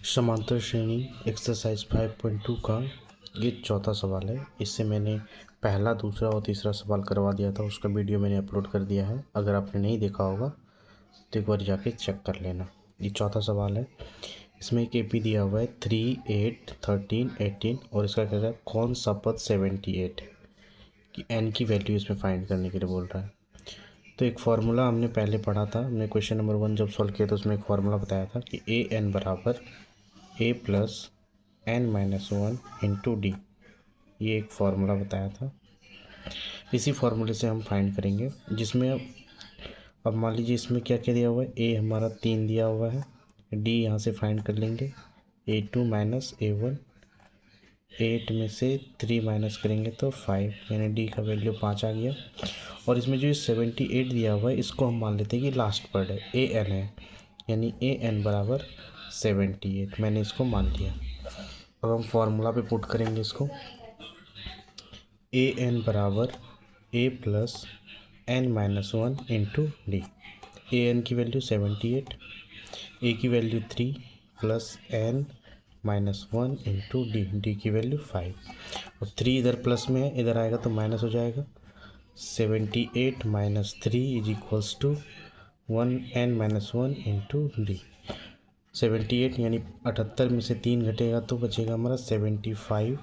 समांतर श्रेणी एक्सरसाइज 5.2 का ये चौथा सवाल है। इससे मैंने पहला, दूसरा और तीसरा सवाल करवा दिया था, उसका वीडियो मैंने अपलोड कर दिया है। अगर आपने नहीं देखा होगा तो एक बार जाके चेक कर लेना। ये चौथा सवाल है। इसमें एक एपी दिया हुआ है 3, 8, 13, 18 और इसका कह रहा है कौन सा पद 78 कि एन की वैल्यू इसमें फाइंड करने के लिए बोल रहा है। तो एक फार्मूला हमने पहले पढ़ा था, हमने क्वेश्चन नंबर 1 जब सॉल्व किया तो उसमें एक फार्मूला बताया था कि ए एन बराबर A plus N minus 1 into D. ये एक फार्मूला बताया था। इसी फार्मूले से हम फाइंड करेंगे, जिसमें अब मान लीजिए इसमें क्या क्या दिया हुआ है। ए हमारा 3 दिया हुआ है, डी यहाँ से फाइंड कर लेंगे A2 माइनस A1। 8 में से 3 माइनस करेंगे तो 5, यानी डी का वैल्यू 5 आ गया। और इसमें जो 78 दिया हुआ है इसको हम मान लेते हैं कि लास्ट वर्ड है, ए एन है, यानी ए एन बराबर 78। मैंने इसको मान लिया। अब हम फार्मूला पे पुट करेंगे इसको। ए एन बराबर A plus N minus 1 into D. A N की वैल्यू 78, ए की value 3 plus N minus 1 into D, D की वैल्यू 5। और 3 इधर प्लस में है, इधर आएगा तो माइनस हो जाएगा। 78 minus 3 is equals to 1 N minus 1 into D. 78 यानी 78 में से 3 घटेगा तो बचेगा हमारा 75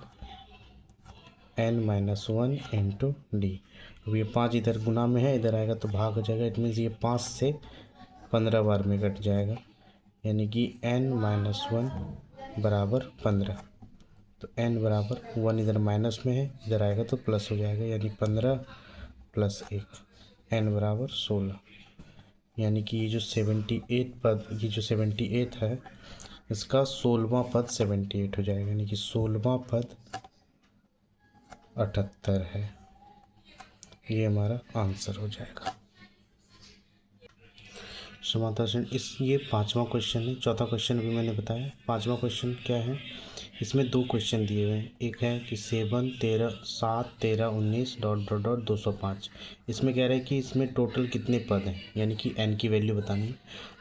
एन माइनस 1 इंटू डी। अब ये 5 इधर गुना में है, इधर आएगा तो भाग हो जाएगा। इट मीन्स ये 5 से 15 बार में कट जाएगा, यानी कि एन माइनस 1 बराबर 15। तो एन बराबर 1 इधर माइनस में है, इधर आएगा तो प्लस हो जाएगा, यानी 15 प्लस 1, एन बराबर 16। यानी कि ये जो 78 पद, ये जो 78 है इसका 16वां पद 78 हो जाएगा, यानी कि 16वां पद 78 है। ये हमारा आंसर हो जाएगा। समांतर श्रेणी ये 5वां क्वेश्चन है। चौथा क्वेश्चन भी मैंने बताया। 5वां क्वेश्चन क्या है, इसमें 2 क्वेश्चन दिए हुए हैं। एक है कि 7, 13, 19 डॉट डॉट डॉट 205। इसमें कह रहा है कि इसमें टोटल कितने पद हैं, यानी कि एन की वैल्यू बतानी है।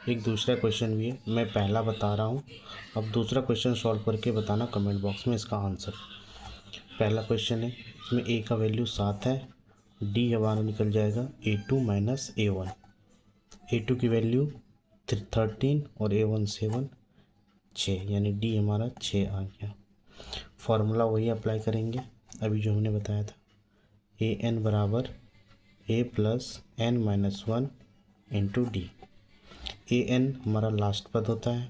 एक दूसरा क्वेश्चन भी है, मैं पहला बता रहा हूँ, अब दूसरा क्वेश्चन सॉल्व करके बताना कमेंट बॉक्स में इसका आंसर। पहला क्वेश्चन है, इसमें ए का वैल्यू 7 है, डी हमारा निकल जाएगा A2 माइनस A1। A2 की वैल्यू 13 और A1 7, 6, यानी डी हमारा 6 आ गया। फार्मूला वही अप्लाई करेंगे अभी जो हमने बताया था। ए एन बराबर A plus N minus 1 into D. A N हमारा लास्ट पद होता है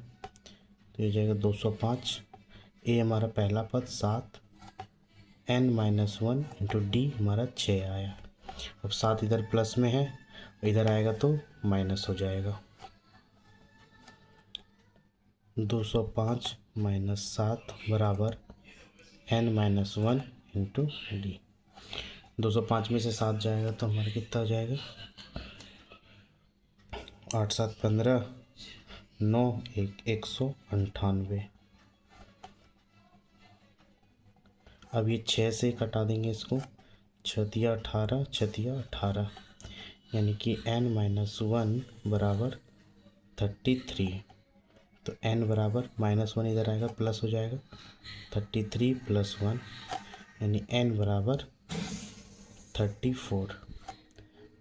तो ये जाएगा 205। ए हमारा पहला पद 7, एन माइनस 1 इंटू डी हमारा 6 आया। अब 7 इधर प्लस में है, इधर आएगा तो माइनस हो जाएगा। 205 माइनस 7 बराबर एन माइनस 1 इंटू डी। 205 में से 7 जाएगा तो हमारा कितना हो जाएगा, 8 7 15, 9 1 198। अब ये 6 से कटा देंगे इसको, 6 18, 6 18, यानी कि एन माइनस 1 बराबर 33। तो एन बराबर माइनस 1 इधर आएगा प्लस हो जाएगा, 33 प्लस 1, यानी एन बराबर 34।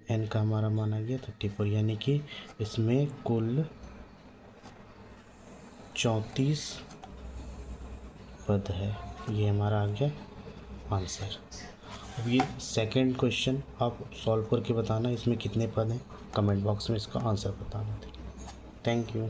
एन का हमारा मान आ गया 34, यानी कि इसमें कुल 34 पद है। ये हमारा आ गया आंसर। अब ये सेकंड क्वेश्चन आप सॉल्व करके बताना इसमें कितने पद हैं, कमेंट बॉक्स में इसका आंसर बताना। Thank you.